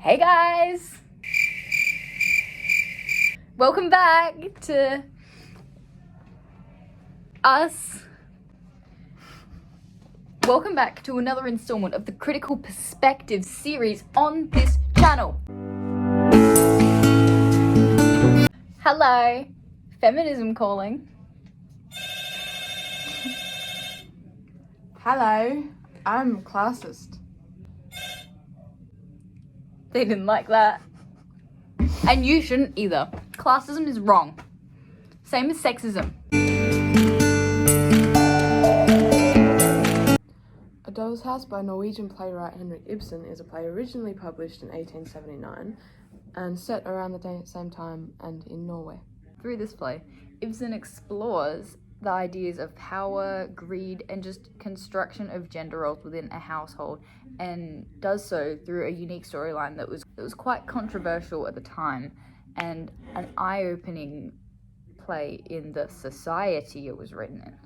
Hey guys! Welcome back to us. Welcome back to another installment of the Critical Perspective series on this channel. Hello, feminism calling. Hello, I'm classist. They didn't like that. And you shouldn't either. Classism is wrong. Same as sexism. A Doll's House by Norwegian playwright Henrik Ibsen is a play originally published in 1879 and set around the same time and in Norway. Through this play, Ibsen explores the ideas of power, greed, and just construction of gender roles within a household, and does so through a unique storyline that was quite controversial at the time and an eye-opening play in the society it was written in.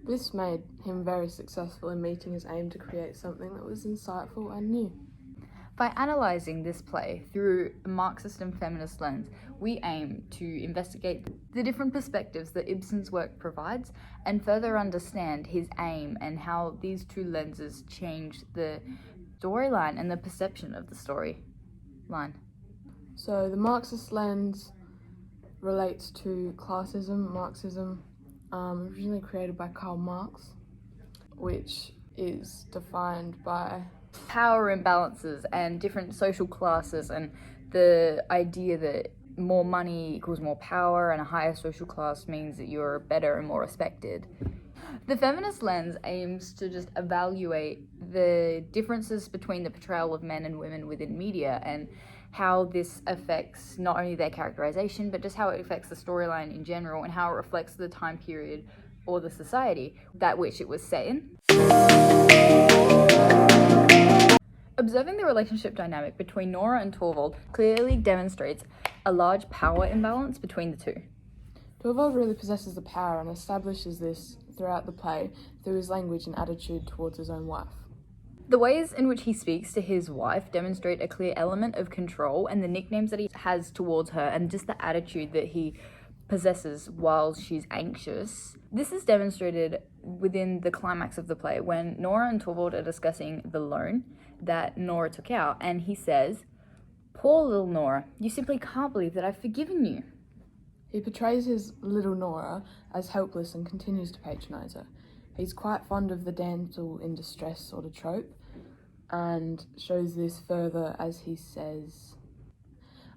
This made him very successful in meeting his aim to create something that was insightful and new. By analysing this play through a Marxist and feminist lens, we aim to investigate the different perspectives that Ibsen's work provides and further understand his aim and how these two lenses change the storyline and the perception of the storyline. So the Marxist lens relates to classism, Marxism, originally created by Karl Marx, which is defined by power imbalances and different social classes, and the idea that more money equals more power and a higher social class means that you're better and more respected. The feminist lens aims to just evaluate the differences between the portrayal of men and women within media and how this affects not only their characterization but just how it affects the storyline in general and how it reflects the time period or the society that which it was set in. Observing the relationship dynamic between Nora and Torvald clearly demonstrates a large power imbalance between the two. Torvald really possesses the power and establishes this throughout the play through his language and attitude towards his own wife. The ways in which he speaks to his wife demonstrate a clear element of control, and the nicknames that he has towards her and just the attitude that he possesses while she's anxious. This is demonstrated within the climax of the play when Nora and Torvald are discussing the loan that Nora took out, and he says, "Poor little Nora, you simply can't believe that I've forgiven you." He portrays his little Nora as helpless and continues to patronise her. He's quite fond of the damsel in distress sort of trope and shows this further as he says,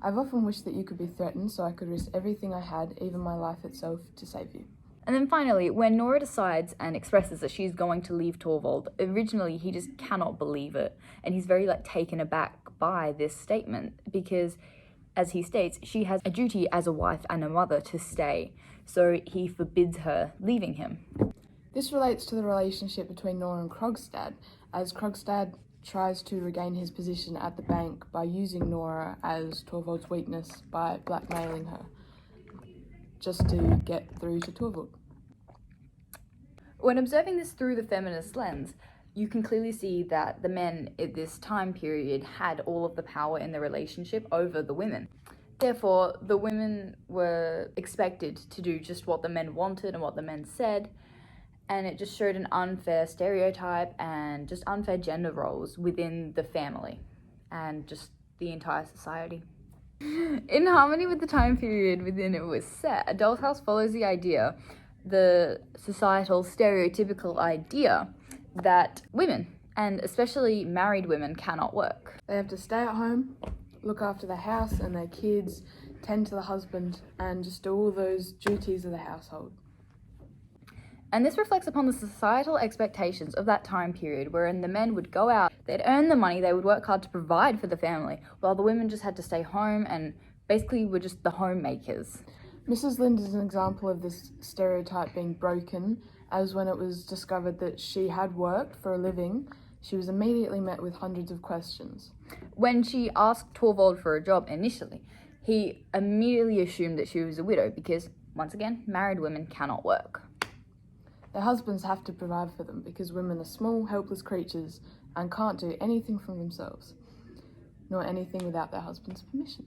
"I've often wished that you could be threatened so I could risk everything I had, even my life itself, to save you." And then finally, when Nora decides and expresses that she's going to leave Torvald, originally he just cannot believe it. And he's very taken aback by this statement because, as he states, she has a duty as a wife and a mother to stay. So he forbids her leaving him. This relates to the relationship between Nora and Krogstad, as Krogstad tries to regain his position at the bank by using Nora as Torvald's weakness by blackmailing her, just to get through to Torvald. When observing this through the feminist lens, you can clearly see that the men at this time period had all of the power in the relationship over the women. Therefore, the women were expected to do just what the men wanted and what the men said, and it just showed an unfair stereotype and just unfair gender roles within the family and just the entire society. In harmony with the time period within it was set, A Doll's House follows the societal stereotypical idea that women, and especially married women, cannot work. They have to stay at home, look after the house and their kids, tend to the husband, and just do all those duties of the household. And this reflects upon the societal expectations of that time period wherein the men would go out, they'd earn the money, they would work hard to provide for the family, while the women just had to stay home and basically were just the homemakers. Mrs. Lind is an example of this stereotype being broken, as when it was discovered that she had worked for a living, she was immediately met with hundreds of questions. When she asked Torvald for a job initially, he immediately assumed that she was a widow because, once again, married women cannot work. Their husbands have to provide for them because women are small, helpless creatures and can't do anything for themselves. nor anything without their husband's permission.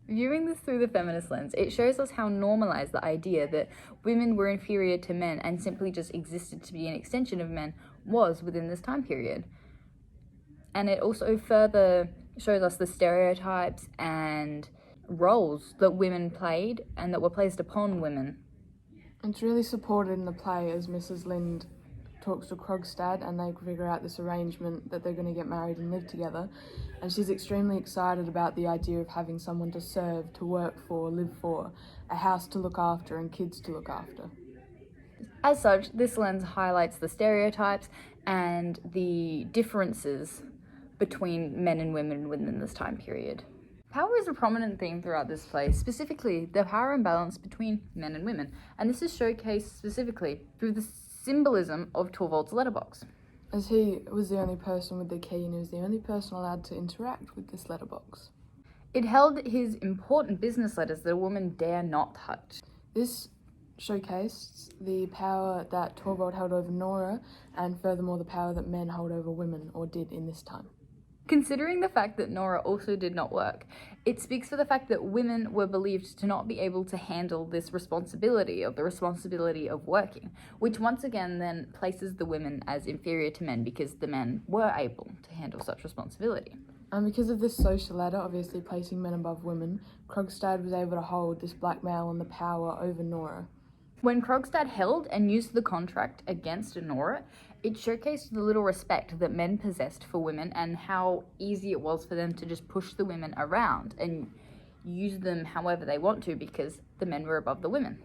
Viewing this through the feminist lens, it shows us how normalized the idea that women were inferior to men and simply just existed to be an extension of men was within this time period. And it also further shows us the stereotypes and roles that women played and that were placed upon women. It's really supported in the play as Mrs. Lind talks to Krogstad and they figure out this arrangement that they're going to get married and live together. And she's extremely excited about the idea of having someone to serve, to work for, live for, a house to look after and kids to look after. As such, this lens highlights the stereotypes and the differences between men and women within this time period. Power is a prominent theme throughout this play, specifically the power imbalance between men and women, and this is showcased specifically through the symbolism of Torvald's letterbox. As he was the only person with the key and he was the only person allowed to interact with this letterbox. It held his important business letters that a woman dare not touch. This showcased the power that Torvald held over Nora and furthermore the power that men hold over women, or did in this time. Considering the fact that Nora also did not work, it speaks for the fact that women were believed to not be able to handle this responsibility of working, which once again then places the women as inferior to men because the men were able to handle such responsibility. And because of this social ladder, obviously placing men above women, Krogstad was able to hold this blackmail and the power over Nora. When Krogstad held and used the contract against Nora, it showcased the little respect that men possessed for women and how easy it was for them to just push the women around and use them however they want to because the men were above the women.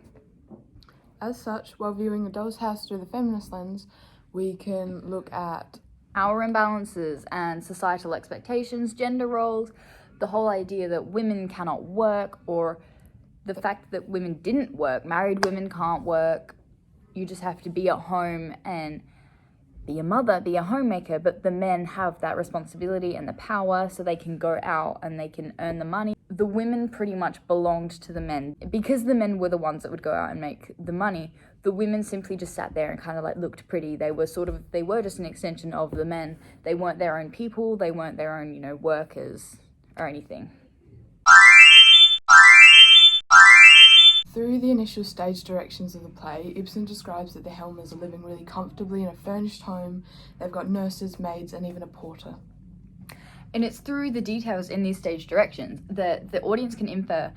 As such, while viewing A Doll's House through the feminist lens, we can look at Power imbalances and societal expectations, gender roles, the whole idea that women cannot work, or the fact that women didn't work. Married women can't work. You just have to be at home and be a mother, be a homemaker, but the men have that responsibility and the power so they can go out and they can earn the money. The women pretty much belonged to the men. Because the men were the ones that would go out and make the money, the women simply just sat there and kind of like looked pretty. They were just an extension of the men. They weren't their own people, they weren't their own, workers or anything. Through the initial stage directions of the play, Ibsen describes that the Helmers are living really comfortably in a furnished home. They've got nurses, maids, and even a porter. And it's through the details in these stage directions that the audience can infer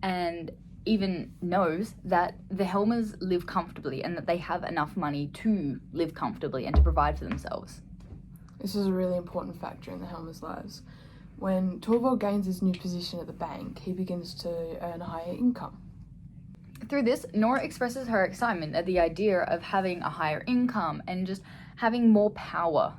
and even knows that the Helmers live comfortably and that they have enough money to live comfortably and to provide for themselves. This is a really important factor in the Helmers' lives. When Torvald gains his new position at the bank, he begins to earn a higher income. Through this, Nora expresses her excitement at the idea of having a higher income and just having more power.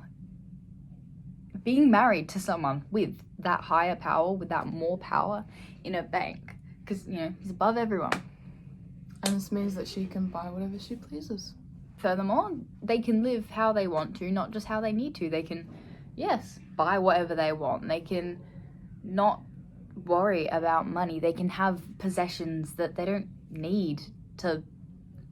Being married to someone with that higher power, with that more power in a bank, because, he's above everyone. And this means that she can buy whatever she pleases. Furthermore, they can live how they want to, not just how they need to. They can, buy whatever they want. They can not worry about money. They can have possessions that they don't need to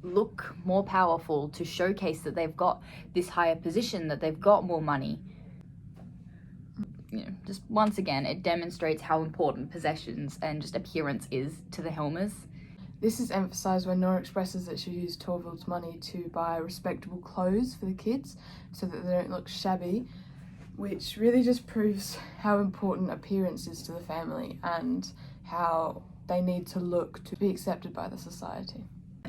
look more powerful, to showcase that they've got this higher position, that they've got more money. Just once again, it demonstrates how important possessions and just appearance is to the Helmers. This is emphasised when Nora expresses that she used Torvald's money to buy respectable clothes for the kids so that they don't look shabby, which really just proves how important appearance is to the family and how they need to look to be accepted by the society.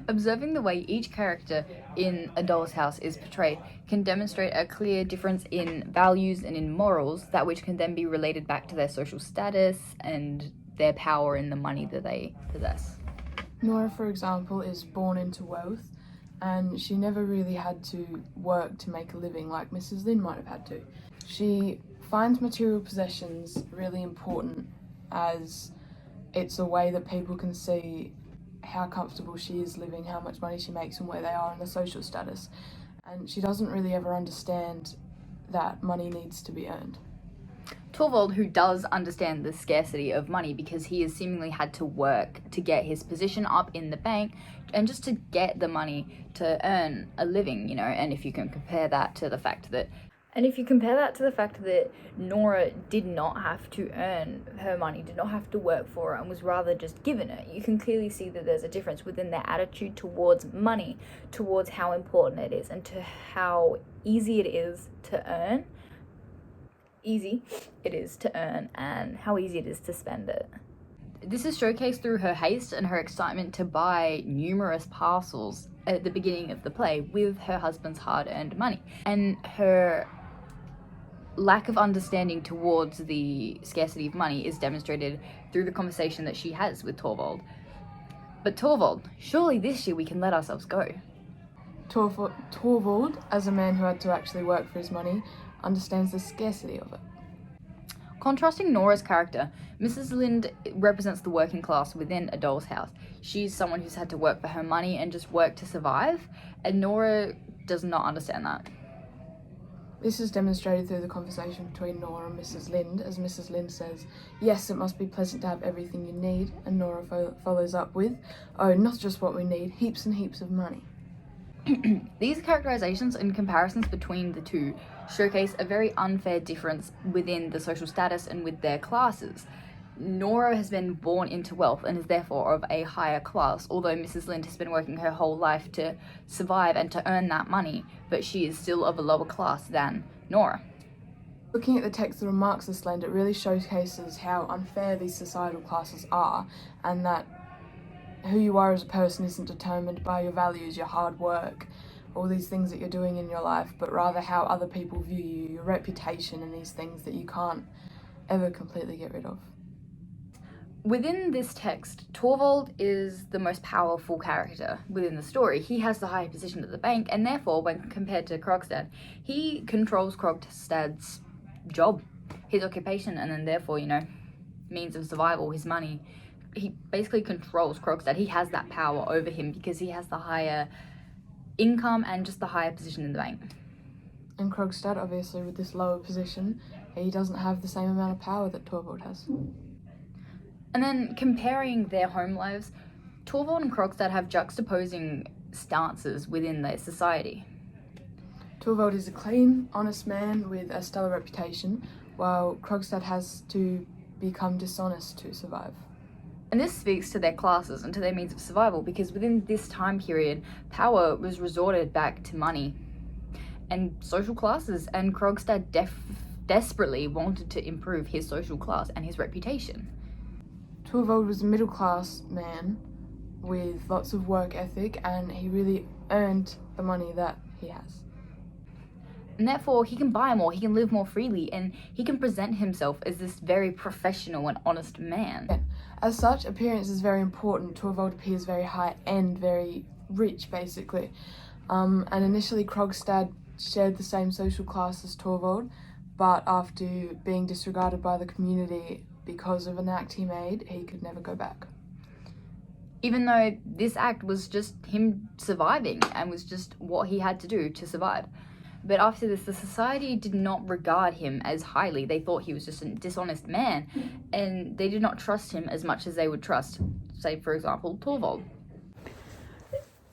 Observing the way each character in A Doll's House is portrayed can demonstrate a clear difference in values and in morals, that which can then be related back to their social status and their power and the money that they possess. Nora, for example, is born into wealth and she never really had to work to make a living like Mrs. Lynn might have had to. She finds material possessions really important as it's a way that people can see how comfortable she is living, how much money she makes and where they are in the social status. And she doesn't really ever understand that money needs to be earned. Torvald, who does understand the scarcity of money because he has seemingly had to work to get his position up in the bank and just to get the money to earn a living, and if you can compare that to the fact that And if you compare that to the fact that Nora did not have to earn her money, did not have to work for it, and was rather just given it, you can clearly see that there's a difference within their attitude towards money, towards how important it is, and to how easy it is to earn, and how easy it is to spend it. This is showcased through her haste and her excitement to buy numerous parcels at the beginning of the play with her husband's hard-earned money, and her lack of understanding towards the scarcity of money is demonstrated through the conversation that she has with Torvald. But Torvald, surely this year we can let ourselves go. Torvald, as a man who had to actually work for his money, understands the scarcity of it. Contrasting Nora's character, Mrs. Lind represents the working class within a doll's house. She's someone who's had to work for her money and just work to survive, and Nora does not understand that. This is demonstrated through the conversation between Nora and Mrs. Lind, as Mrs. Lind says, "Yes, it must be pleasant to have everything you need," and Nora follows up with, "Oh, not just what we need, heaps and heaps of money." These characterizations and comparisons between the two showcase a very unfair difference within the social status and with their classes. Nora has been born into wealth and is therefore of a higher class, although Mrs. Lind has been working her whole life to survive and to earn that money, but she is still of a lower class than Nora. Looking at the text through a Marxist lens, it really showcases how unfair these societal classes are, and that who you are as a person isn't determined by your values, your hard work, all these things that you're doing in your life, but rather how other people view you, your reputation, and these things that you can't ever completely get rid of. Within this text, Torvald is the most powerful character within the story. He has the higher position at the bank, and therefore, when compared to Krogstad, he controls Krogstad's job, his occupation, and then therefore, means of survival, his money. He basically controls Krogstad. He has that power over him because he has the higher income and just the higher position in the bank. And Krogstad, obviously, with this lower position, he doesn't have the same amount of power that Torvald has. And then comparing their home lives, Torvald and Krogstad have juxtaposing stances within their society. Torvald is a clean, honest man with a stellar reputation, while Krogstad has to become dishonest to survive. And this speaks to their classes and to their means of survival, because within this time period, power was resorted back to money and social classes, and Krogstad desperately wanted to improve his social class and his reputation. Torvald was a middle-class man with lots of work ethic, and he really earned the money that he has. And therefore, he can buy more, he can live more freely, and he can present himself as this very professional and honest man. As such, appearance is very important. Torvald appears very high-end, very rich, basically. And initially, Krogstad shared the same social class as Torvald, but after being disregarded by the community because of an act he made, he could never go back. Even though this act was just him surviving and was just what he had to do to survive. But after this, the society did not regard him as highly. They thought he was just a dishonest man, and they did not trust him as much as they would trust, say, for example, Torvald.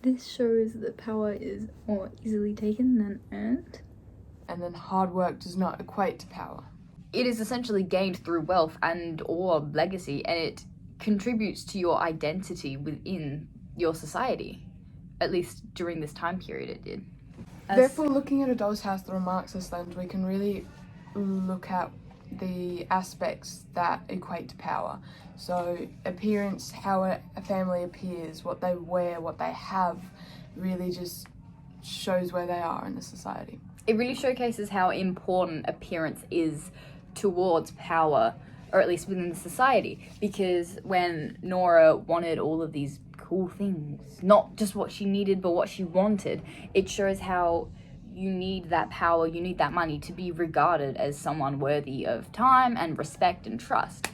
This shows that power is more easily taken than earned. And then hard work does not equate to power. It is essentially gained through wealth and or legacy, and it contributes to your identity within your society. At least during this time period it did. Therefore, looking at A Doll's House through a Marxist lens, we can really look at the aspects that equate to power. So appearance, how a family appears, what they wear, what they have, really just shows where they are in the society. It really showcases how important appearance is towards power, or at least within the society, because when Nora wanted all of these cool things, not just what she needed but what she wanted, it shows how you need that power, you need that money to be regarded as someone worthy of time and respect and trust.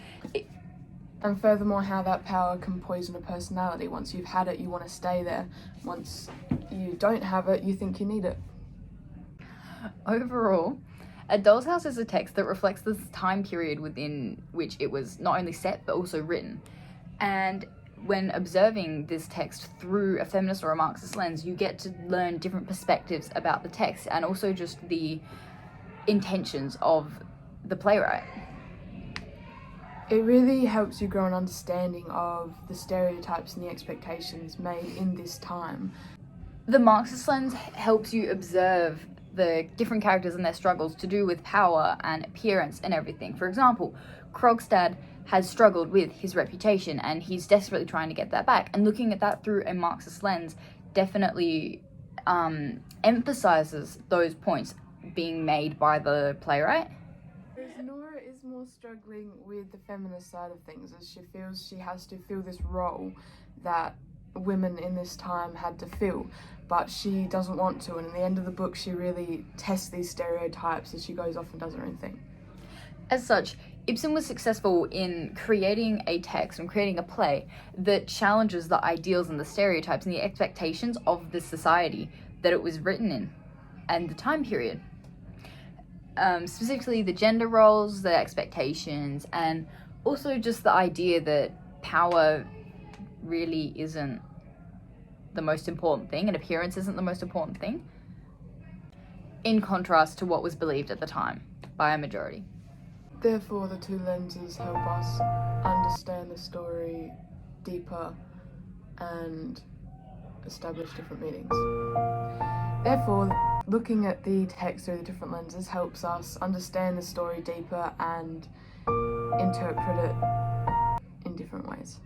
And furthermore, how that power can poison a personality. Once you've had it, you want to stay there. Once you don't have it, you think you need it. Overall, A Doll's House is a text that reflects the time period within which it was not only set but also written. And when observing this text through a feminist or a Marxist lens, you get to learn different perspectives about the text, and also just the intentions of the playwright. It really helps you grow an understanding of the stereotypes and the expectations made in this time. The Marxist lens helps you observe the different characters and their struggles to do with power and appearance and everything. For example, Krogstad has struggled with his reputation and he's desperately trying to get that back. And looking at that through a Marxist lens definitely emphasizes those points being made by the playwright. Nora is more struggling with the feminist side of things, as she feels she has to fill this role that women in this time had to fill, but she doesn't want to, and in the end of the book she really tests these stereotypes as she goes off and does her own thing. As such, Ibsen was successful in creating a text and creating a play that challenges the ideals and the stereotypes and the expectations of the society that it was written in and the time period. Specifically the gender roles, the expectations, and also just the idea that power really isn't the most important thing and appearance isn't the most important thing, in contrast to what was believed at the time by a majority. Therefore, the two lenses help us understand the story deeper and establish different meanings. Therefore, looking at the text through the different lenses helps us understand the story deeper and interpret it in different ways.